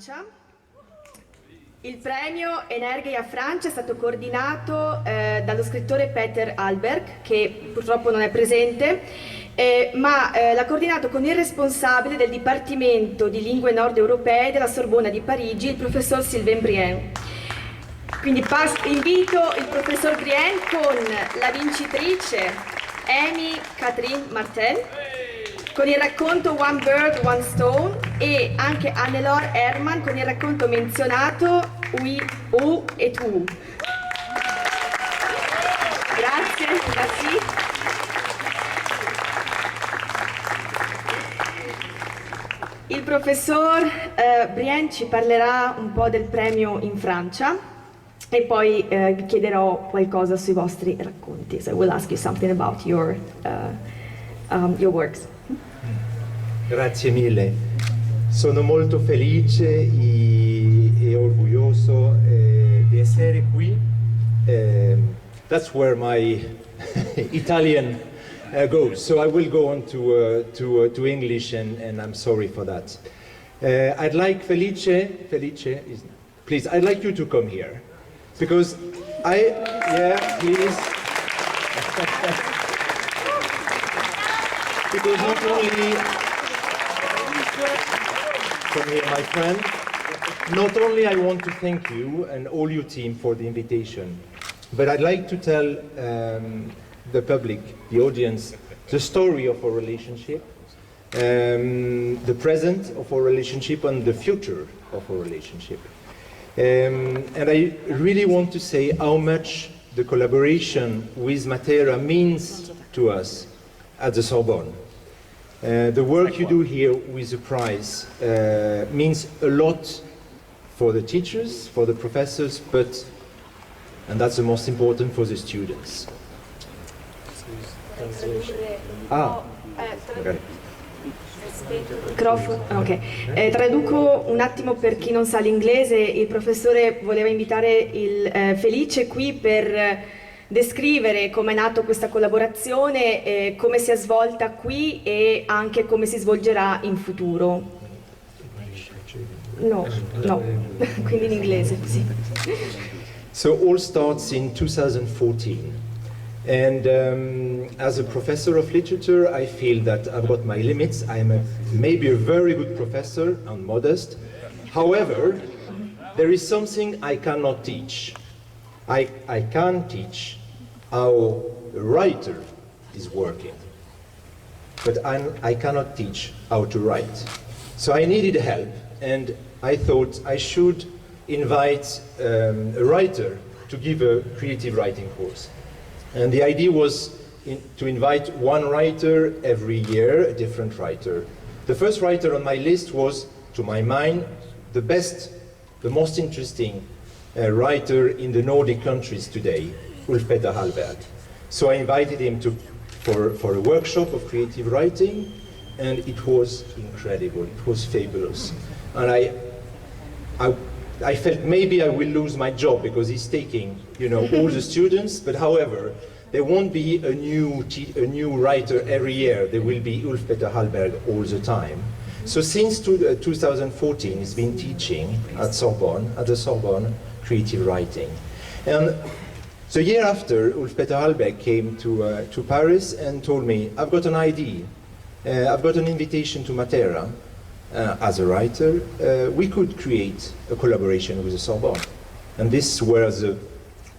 Francia. Il premio Energheia Francia è stato coordinato dallo scrittore Peter Alberg, che purtroppo non è presente, ma l'ha coordinato con il responsabile del Dipartimento di Lingue Nord Europee della Sorbona di Parigi, il professor Sylvain Brien. Quindi invito il professor Brien con la vincitrice Amy Catherine Martel, con il racconto One Bird, One Stone, e anche Annelore Herman con il racconto menzionato Oui, Ou et Tu. Grazie, merci. Il professor Brien ci parlerà un po' del premio in Francia e poi vi chiederò qualcosa sui vostri racconti. So I will ask you something about your works. Grazie mille, sono molto felice e orgoglioso di essere qui. That's where my Italian goes, so I will go on to English, and I'm sorry for that. I'd like Felice, please, I'd like you to come here, because yeah, please. Because not only, come here, my friend, not only I want to thank you and all your team for the invitation, but I'd like to tell the public, the audience, the story of our relationship, the present of our relationship and the future of our relationship. And I really want to say how much the collaboration with Matera means to us at the Sorbonne. The work you do here with the prize means a lot for the teachers, for the professors, but, and that's the most important, for the students. Traduco un attimo per chi non sa l'inglese. Il professore voleva invitare il Felice qui per descrivere come è nata questa collaborazione, come si è svolta qui e anche come si svolgerà in futuro. No, quindi in inglese, sì. So all starts in 2014, and as a professor of literature I feel that I've got my limits. I'm maybe a very good professor and modest. However, there is something I cannot teach. I can teach how a writer is working, but I cannot teach how to write. So I needed help, and I thought I should invite a writer to give a creative writing course. And the idea was to invite one writer every year, a different writer. The first writer on my list was, to my mind, the best, the most interesting writer in the Nordic countries today, Ulf-Petter Hallberg. So I invited him for a workshop of creative writing, and it was incredible, it was fabulous. And I felt maybe I will lose my job because he's taking, all the students, but however, there won't be a new writer every year. There will be Ulf-Petter Hallberg all the time. So since 2014, he's been teaching at the Sorbonne, creative writing. And the year after, Ulf-Petter Hallberg came to Paris and told me, I've got an idea. I've got an invitation to Matera. As a writer, we could create a collaboration with the Sorbonne. And this is where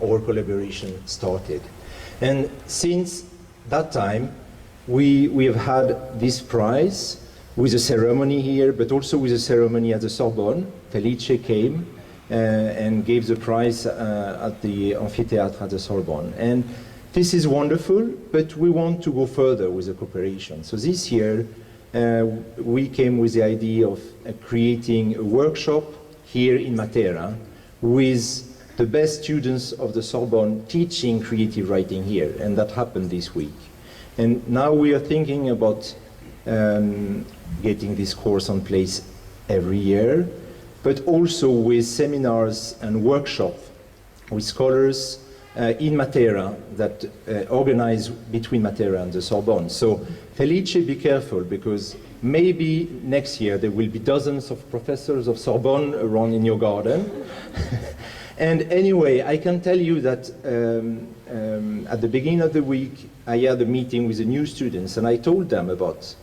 our collaboration started. And since that time, we have had this prize with a ceremony here, but also with a ceremony at the Sorbonne. Felice came and gave the prize at the amphitheatre at the Sorbonne. And this is wonderful, but we want to go further with the cooperation. So this year, we came with the idea of creating a workshop here in Matera with the best students of the Sorbonne teaching creative writing here, and that happened this week. And now we are thinking about getting this course on place every year, but also with seminars and workshops with scholars in Matera that organize between Matera and the Sorbonne. So Felice, be careful, because maybe next year there will be dozens of professors of Sorbonne around in your garden. And anyway, I can tell you that at the beginning of the week, I had a meeting with the new students, and I told them about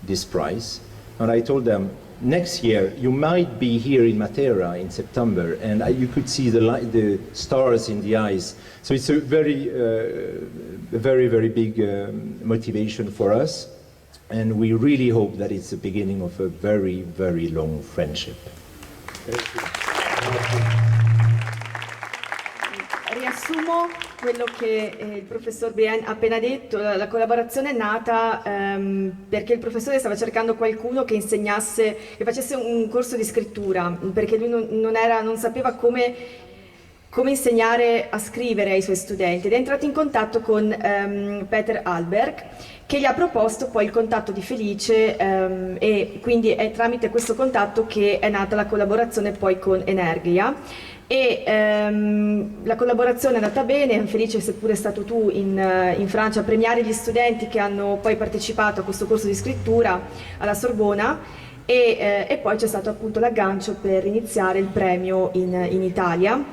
this prize. And I told them, next year you might be here in Matera in September, and you could see the stars in the eyes. So it's a very big motivation for us, and we really hope that it's the beginning of a very long friendship. Riassumo quello che il professor Brian ha appena detto. La collaborazione è nata perché il professore stava cercando qualcuno che insegnasse, che facesse un corso di scrittura, perché lui non sapeva come insegnare a scrivere ai suoi studenti, ed è entrato in contatto con Peter Alberg, che gli ha proposto poi il contatto di Felice, e quindi è tramite questo contatto che è nata la collaborazione poi con Energheia. E la collaborazione è andata bene. Felice, seppure stato tu in Francia a premiare gli studenti che hanno poi partecipato a questo corso di scrittura alla Sorbona, e poi c'è stato appunto l'aggancio per iniziare il premio in Italia,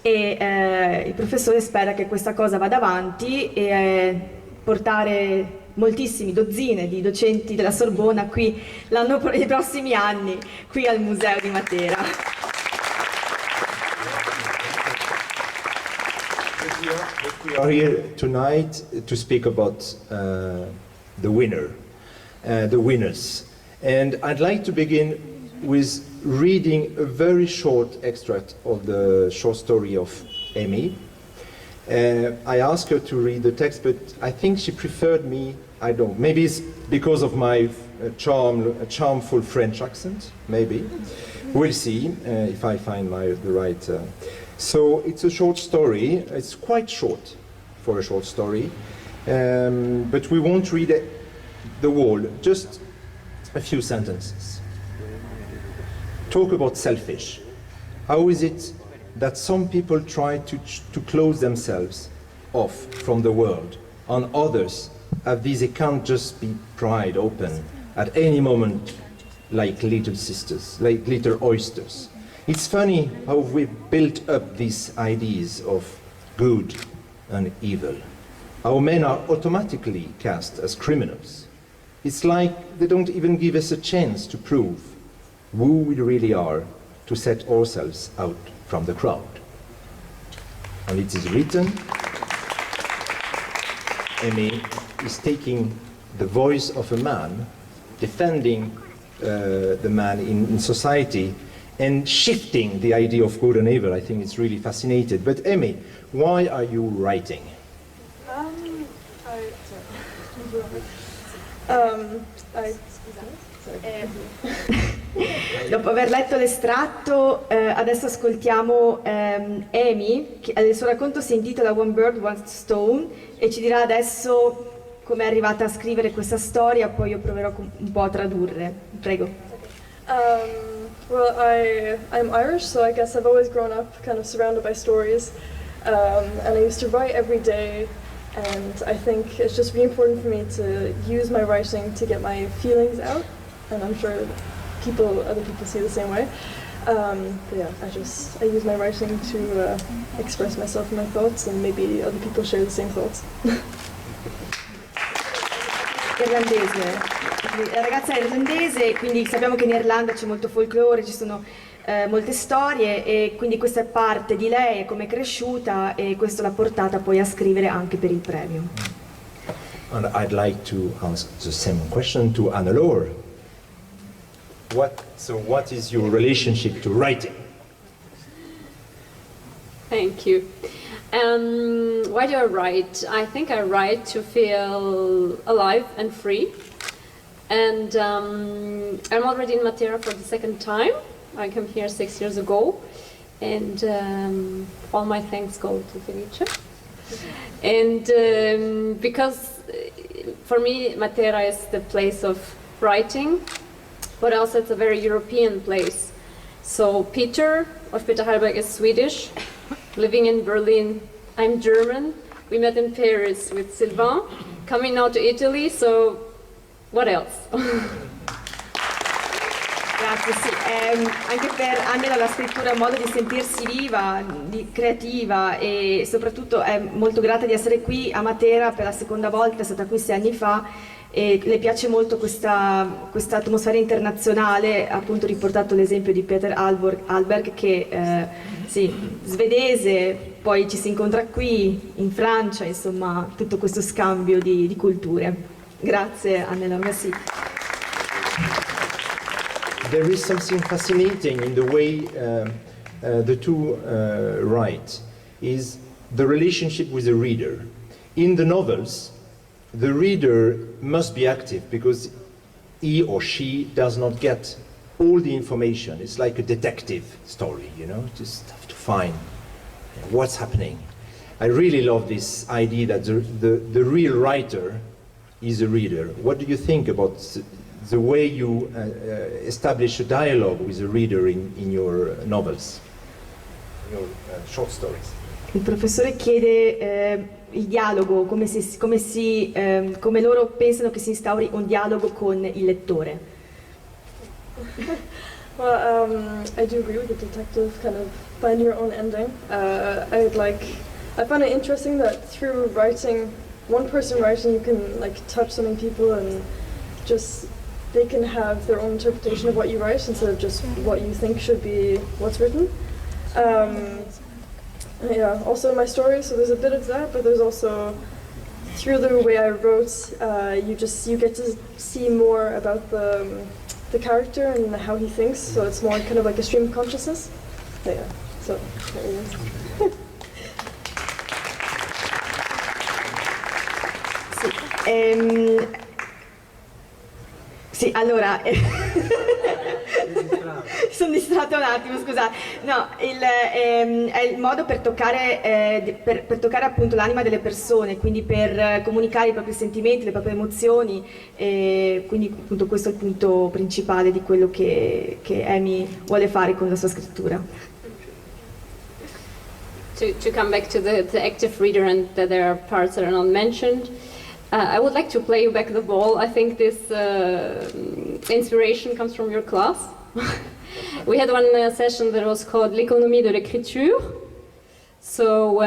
e il professore spera che questa cosa vada avanti e portare moltissimi, dozzine di docenti della Sorbona qui nei prossimi anni qui al Museo di Matera. We are here tonight to speak about the winners. And I'd like to begin with reading a very short extract of the short story of Amy. I asked her to read the text, but I think she preferred me. I don't. Maybe it's because of my charmful French accent. Maybe. We'll see if I find the right. So it's a short story. It's quite short for a short story, but we won't read the whole. Just a few sentences. Talk about selfish. How is it that some people try to close themselves off from the world, and others have these, they can't just be pried open at any moment like little sisters, like little oysters. It's funny how we've built up these ideas of good and evil. Our men are automatically cast as criminals. It's like they don't even give us a chance to prove who we really are, to set ourselves out from the crowd. And it is written, Amy is taking the voice of a man, defending the man in society, and shifting the idea of good and evil. I think it's really fascinating. But Amy, why are you writing? Dopo aver letto l'estratto, adesso ascoltiamo Amy, che il suo racconto si intitola One Bird, One Stone, e ci dirà adesso come è arrivata a scrivere questa storia, poi io proverò un po' a tradurre. Prego. Well, I'm Irish, so I guess I've always grown up kind of surrounded by stories, and I used to write every day, and I think it's just really important for me to use my writing to get my feelings out, and I'm sure other people see the same way. But yeah, I use my writing to express myself and my thoughts, and maybe other people share the same thoughts. Irlandese. La ragazza è irlandese, quindi sappiamo che in Irlanda c'è molto folklore, ci sono molte storie, e quindi questa è parte di lei, è come è cresciuta, e questo l'ha portata poi a scrivere anche per il premio. And I'd like to ask the same question to Anne-Laure. What is your relationship to writing? Thank you. Why do I write? I think I write to feel alive and free. And I'm already in Matera for the second time. I came here 6 years ago. And all my thanks go to Felice. And because for me, Matera is the place of writing, but also it's a very European place. So Peter Hallberg is Swedish, living in Berlin. I'm German. We met in Paris with Sylvain, coming now to Italy, so what else? Grazie, sì. Anche per Angela la scrittura è un modo di sentirsi viva, creativa, e soprattutto è molto grata di essere qui a Matera per la seconda volta, è stata qui 6 anni fa e le piace molto questa atmosfera internazionale. Ha appunto riportato l'esempio di Peter Alberg che sì, svedese, poi ci si incontra qui in Francia, insomma tutto questo scambio di culture. Grazie Angela, merci. There is something fascinating in the way the two write, is the relationship with the reader. In the novels, the reader must be active because he or she does not get all the information. It's like a detective story, you know, just have to find what's happening. I really love this idea that the real writer is a reader. What do you think about the way you establish a dialogue with the reader in your novels, in your short stories? Il professore chiede il dialogo, come loro pensano che si instauri un dialogo con il lettore. Well, I do agree with the detective, kind of find your own ending. I find it interesting that through writing, one person writing, you can like touch so many people and just they can have their own interpretation of what you write instead of just what you think should be what's written. Yeah, also in my story, so there's a bit of that, but there's also, through the way I wrote, you get to see more about the character and how he thinks, so it's more kind of like a stream of consciousness. But yeah, so there it is. Sì, allora, sono distratta un attimo, scusate. No, è il modo per toccare, per toccare appunto l'anima delle persone, quindi per comunicare i propri sentimenti, le proprie emozioni, quindi appunto questo è il punto principale di quello che Amy vuole fare con la sua scrittura. To come back to the active reader and that there are parts that are not mentioned, I would like to play you back the ball. I think this inspiration comes from your class. We had one session that was called L'économie de l'écriture, so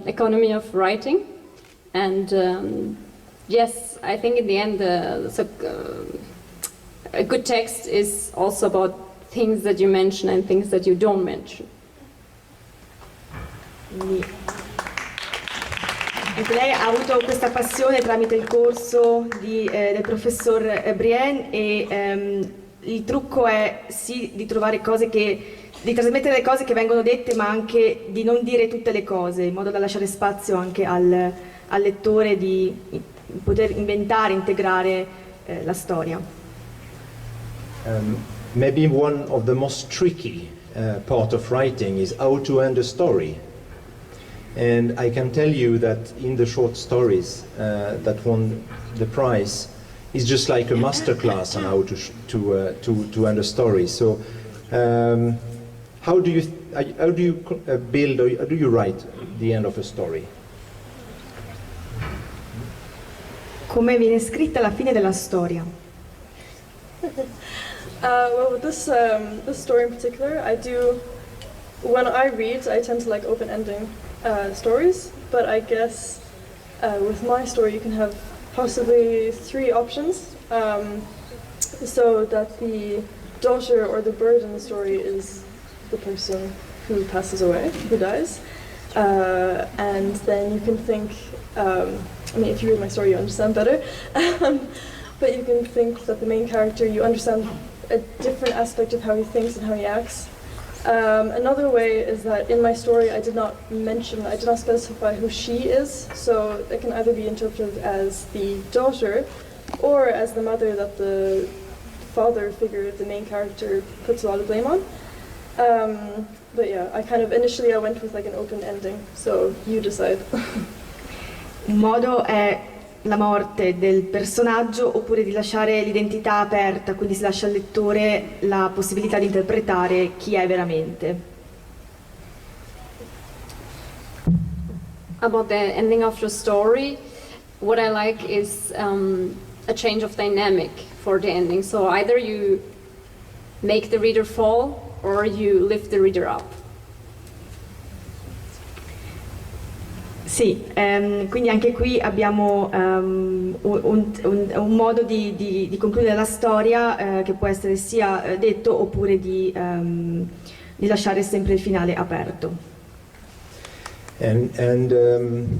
economy of writing. And yes, I think in the end a good text is also about things that you mention and things that you don't mention. Anche lei ha avuto questa passione tramite il corso del professor Brienne e il trucco è sì di trovare di trasmettere le cose che vengono dette, ma anche di non dire tutte le cose, in modo da lasciare spazio anche al lettore di poter inventare, integrare la storia. Maybe one of the most tricky part of writing is how to end a story. And I can tell you that in the short stories that won the prize is just like a masterclass on how to end a story. So, how do you build or do you write the end of a story? Come viene scritta la fine della storia? Well, with this story in particular, when I read, I tend to like open-ending stories, but I guess with my story you can have possibly 3 options, so that the daughter or the bird in the story is the person who passes away, who dies, and then you can think, I mean if you read my story you understand better, but you can think that the main character, you understand a different aspect of how he thinks and how he acts. Another way is that in my story I did not specify who she is, so it can either be interpreted as the daughter or as the mother that the father figure, the main character, puts a lot of blame on. But yeah, initially I went with like an open ending, so you decide. Un modo è la morte del personaggio oppure di lasciare l'identità aperta, quindi si lascia al lettore la possibilità di interpretare chi è veramente. About the ending of the story, what I like is a change of dynamic for the ending. So either you make the reader fall or you lift the reader up. Sì, quindi anche qui abbiamo un modo di concludere la storia che può essere sia detto oppure di lasciare sempre il finale aperto. And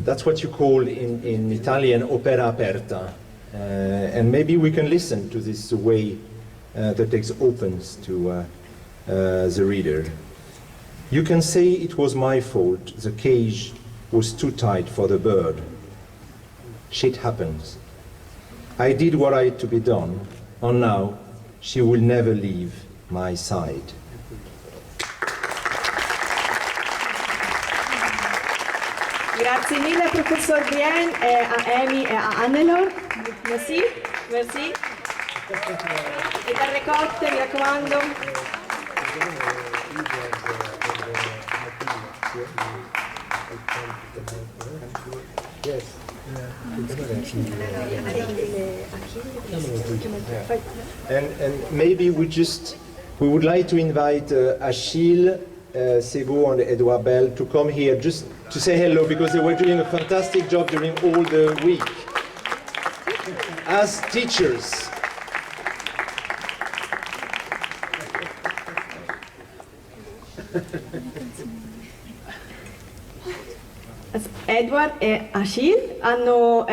that's what you call in Italian opera aperta. And maybe we can listen to this way the text opens to the reader. You can say it was my fault, the cage was too tight for the bird. Shit happens. I did what I had to be done, and now she will never leave my side. Grazie mille professor Brien, a Amy e a Annelore. Merci, merci. E terre cotte, mi raccomando. And maybe we would like to invite Achille, Sego and Edouard Bell to come here just to say hello, because they were doing a fantastic job during all the week as teachers. Edward e Achille hanno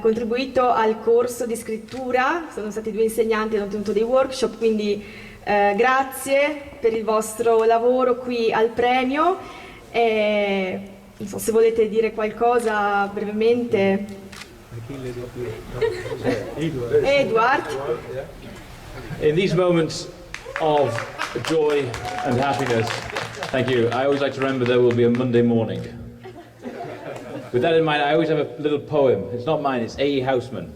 contribuito al corso di scrittura, sono stati due insegnanti, hanno tenuto dei workshop, quindi grazie per il vostro lavoro qui al premio. Non so se volete dire qualcosa brevemente. Edward. In these moments of joy and happiness, thank you. I always like to remember there will be a Monday morning. With that in mind, I always have a little poem. It's not mine, it's A.E. Houseman.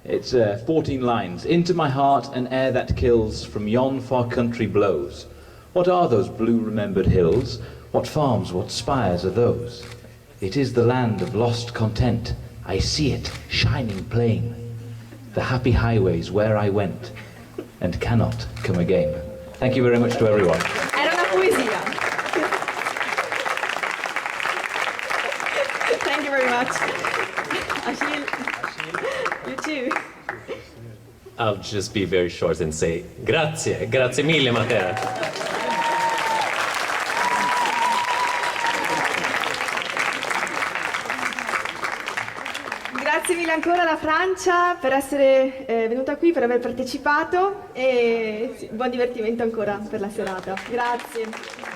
It's 14 lines. Into my heart an air that kills from yon far country blows. What are those blue remembered hills? What farms, what spires are those? It is the land of lost content. I see it, shining plain. The happy highways where I went and cannot come again. Thank you very much to everyone. Era una poesia. Thank you very much. Achille, you too. I'll just be very short and say grazie, grazie mille Matera. Grazie mille ancora alla Francia per essere venuta qui, per aver partecipato e buon divertimento ancora per la serata. Grazie.